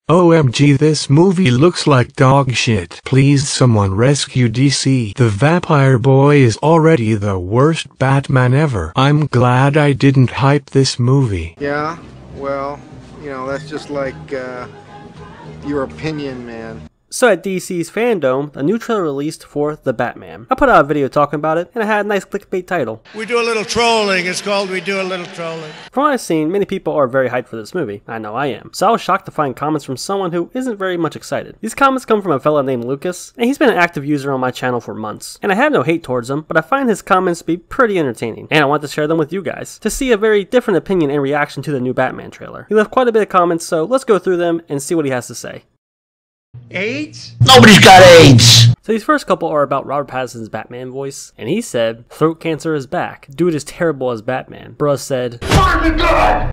OMG, this movie looks like dog shit. Please someone rescue DC. The Vampire Boy is already the worst Batman ever. I'm glad I didn't hype this movie. Yeah, well, that's just like, your opinion, man. So at DC's Fandome, a new trailer released for The Batman. I put out a video talking about it, and it had a nice clickbait title. We do a little trolling. It's called We Do a Little Trolling. From what I've seen, many people are very hyped for this movie. I know I am. So I was shocked to find comments from someone who isn't very much excited. These comments come from a fella named Lucas, and he's been an active user on my channel for months. And I have no hate towards him, but I find his comments to be pretty entertaining, and I want to share them with you guys, to see a very different opinion and reaction to the new Batman trailer. He left quite a bit of comments, so let's go through them and see what he has to say. AIDS? Nobody's got AIDS! So these first couple are about Robert Pattinson's Batman voice, and he said, throat cancer is back. Dude is terrible as Batman. Bruh said,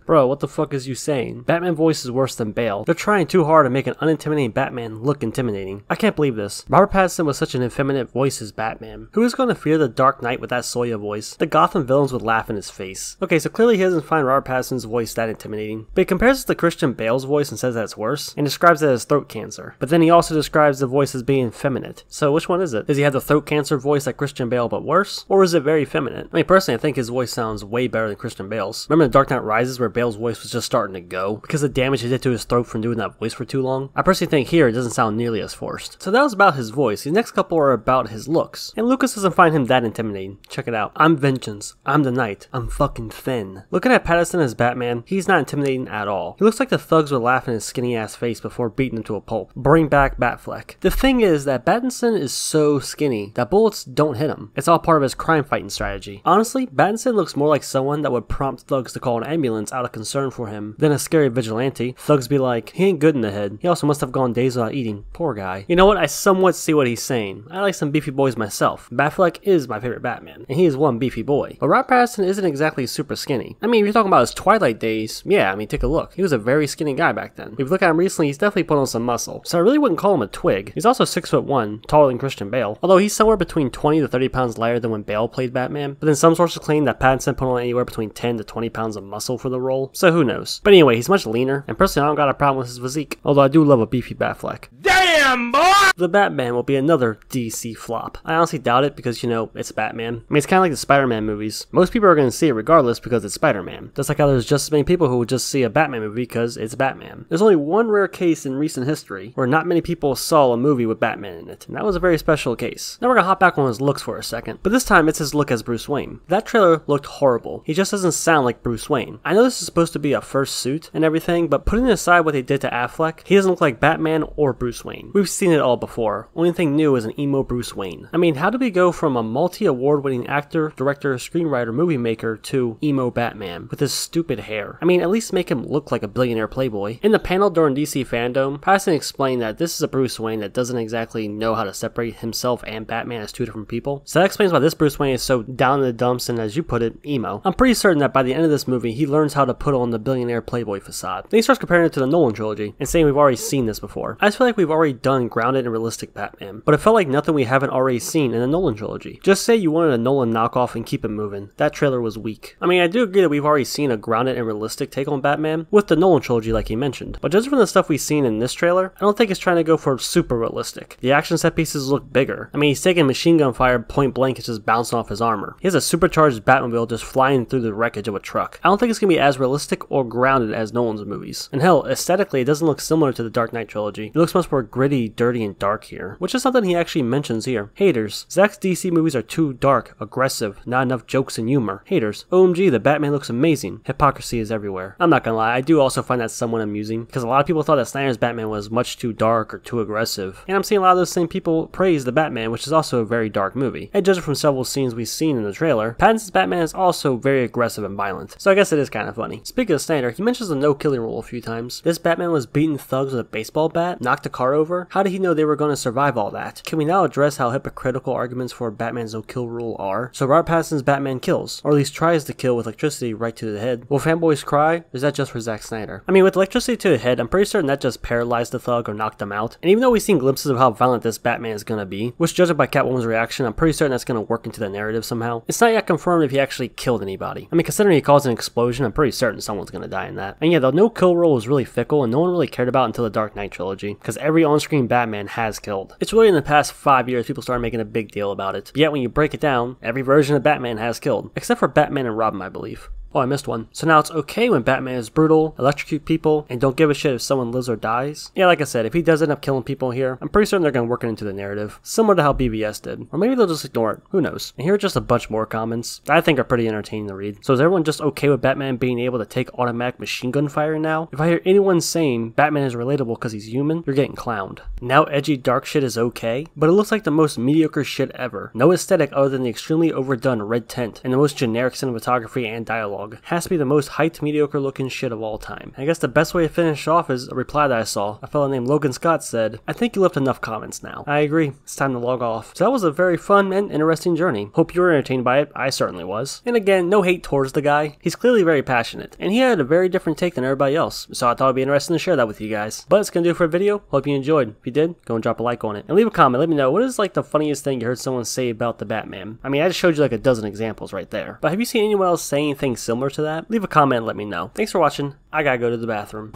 bro, what the fuck is you saying? Batman voice is worse than Bale. They're trying too hard to make an unintimidating Batman look intimidating. I can't believe this. Robert Pattinson was such an effeminate voice as Batman. Who is going to fear the Dark Knight with that Soya voice? The Gotham villains would laugh in his face. Okay, so clearly he doesn't find Robert Pattinson's voice that intimidating, but he compares it to Christian Bale's voice and says that it's worse, and describes it as throat cancer. But then he also describes the voice as being feminine. So which one is it? Does he have the throat cancer voice like Christian Bale but worse? Or is it very feminine? I mean, personally, I think his voice sounds way better than Christian Bale's. Remember in Dark Knight Rises where Bale's voice was just starting to go because of the damage he did to his throat from doing that voice for too long? I personally think here it doesn't sound nearly as forced. So that was about his voice. These next couple are about his looks. And Lucas doesn't find him that intimidating. Check it out. I'm vengeance. I'm the knight. I'm fucking Finn. Looking at Pattinson as Batman, he's not intimidating at all. He looks like the thugs would laugh in his skinny ass face before beating him to a pulp. Bring back Batfleck. The thing is that Pattinson is so skinny that bullets don't hit him. It's all part of his crime fighting strategy. Honestly, Pattinson looks more like someone that would prompt thugs to call an ambulance out of concern for him than a scary vigilante. Thugs be like, he ain't good in the head. He also must have gone days without eating. Poor guy. You know what? I somewhat see what he's saying. I like some beefy boys myself. Batfleck is my favorite Batman, and he is one beefy boy. But Robert Pattinson isn't exactly super skinny. I mean, if you're talking about his Twilight days, yeah, I mean, take a look. He was a very skinny guy back then. If you look at him recently, he's definitely put on some muscle. So I really wouldn't call him a twig. He's also 6'1", taller than Christian Bale, although he's somewhere between 20 to 30 pounds lighter than when Bale played Batman. But then some sources claim that Pattinson put on anywhere between 10 to 20 pounds of muscle for the role, so who knows. But anyway, he's much leaner, and personally I don't got a problem with his physique, although I do love a beefy Batfleck. Damn, boy! The Batman will be another DC flop. I honestly doubt it because, it's Batman. I mean, it's kind of like the Spider-Man movies. Most people are going to see it regardless because it's Spider-Man. Just like how there's just as many people who would just see a Batman movie because it's Batman. There's only one rare case in recent history where not many people saw a movie with Batman in it, and that was a very special case. Now we're gonna hop back on his looks for a second, but this time it's his look as Bruce Wayne. That trailer looked horrible. He just doesn't sound like Bruce Wayne. I know this is supposed to be a first suit and everything, but putting aside what they did to Affleck, he doesn't look like Batman or Bruce Wayne. We've seen it all before. Only thing new is an emo Bruce Wayne. I mean, how do we go from a multi-award winning actor, director, screenwriter, movie maker to emo Batman with his stupid hair? I mean, at least make him look like a billionaire playboy. In the panel during DC Fandome, Pattinson explained that this is a Bruce Wayne that doesn't exactly know how to separate himself and Batman as two different people. So that explains why this Bruce Wayne is so down in the dumps and, as you put it, emo. I'm pretty certain that by the end of this movie, he learns how to put on the billionaire playboy facade. Then he starts comparing it to the Nolan trilogy and saying we've already seen this before. I just feel like we've already done grounded and realistic Batman, but it felt like nothing we haven't already seen in the Nolan trilogy. Just say you wanted a Nolan knockoff and keep it moving. That trailer was weak. I mean, I do agree that we've already seen a grounded and realistic take on Batman with the Nolan trilogy like he mentioned, but just from the stuff we've seen in this trailer, I don't think it's trying to go for super realistic. The action set pieces look bigger. I mean, he's taking machine gun fire point blank, it's just bouncing off his armor. He has a supercharged Batmobile just flying through the wreckage of a truck. I don't think it's gonna be as realistic or grounded as Nolan's movies. And hell, aesthetically, it doesn't look similar to the Dark Knight trilogy. It looks much more gritty, dirty, and dark here, which is something he actually mentions here. Haters. Zack's DC movies are too dark, aggressive, not enough jokes and humor. Haters. OMG, the Batman looks amazing. Hypocrisy is everywhere. I'm not gonna lie, I do also find that somewhat amusing, because a lot of people thought that Snyder's Batman was much too dark or too aggressive, and I'm seeing a lot of those same people praise the Batman, which is also a very dark movie. And judging from several scenes we've seen in the trailer, Pattinson's Batman is also very aggressive and violent, so I guess it is kind of funny. Speaking of Snyder, he mentions the no-killing rule a few times. This Batman was beating thugs with a baseball bat, knocked a car over, armor? How did he know they were going to survive all that? Can we now address how hypocritical arguments for Batman's no-kill rule are? So Robert Pattinson's Batman kills, or at least tries to kill with electricity right to the head. Will fanboys cry? Or is that just for Zack Snyder? I mean, with electricity to the head, I'm pretty certain that just paralyzed the thug or knocked him out. And even though we've seen glimpses of how violent this Batman is gonna be, which judging by Catwoman's reaction, I'm pretty certain that's gonna work into the narrative somehow. It's not yet confirmed if he actually killed anybody. I mean, considering he caused an explosion, I'm pretty certain someone's gonna die in that. And yeah, the no-kill rule was really fickle and no one really cared about until the Dark Knight trilogy, because every on-screen Batman has killed. It's really in the past 5 years people started making a big deal about it. But yet when you break it down, every version of Batman has killed, except for Batman and Robin, I believe. Oh, I missed one. So now it's okay when Batman is brutal, electrocute people, and don't give a shit if someone lives or dies? Yeah, like I said, if he does end up killing people here, I'm pretty certain they're gonna work it into the narrative, similar to how BVS did. Or maybe they'll just ignore it, who knows. And here are just a bunch more comments that I think are pretty entertaining to read. So is everyone just okay with Batman being able to take automatic machine gun fire now? If I hear anyone saying Batman is relatable because he's human, you're getting clowned. Now edgy dark shit is okay, but it looks like the most mediocre shit ever. No aesthetic other than the extremely overdone red tint, and the most generic cinematography and dialogue. Has to be the most hyped, mediocre looking shit of all time. I guess the best way to finish off is a reply that I saw. A fellow named Logan Scott said, "I think you left enough comments now." I agree, it's time to log off. So that was a very fun and interesting journey. Hope you were entertained by it, I certainly was. And again, no hate towards the guy. He's clearly very passionate, and he had a very different take than everybody else, so I thought it'd be interesting to share that with you guys. But it's gonna do it for the video. Hope you enjoyed. If you did, go and drop a like on it. And leave a comment, let me know, what is like the funniest thing you heard someone say about the Batman? I mean, I just showed you like a dozen examples right there. But have you seen anyone else say anything similar to that? Leave a comment and let me know. Thanks for watching. I gotta go to the bathroom.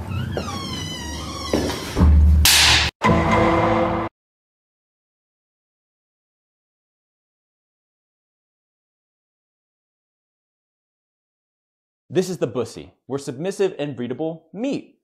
This is the Bussy, where submissive and breedable meet.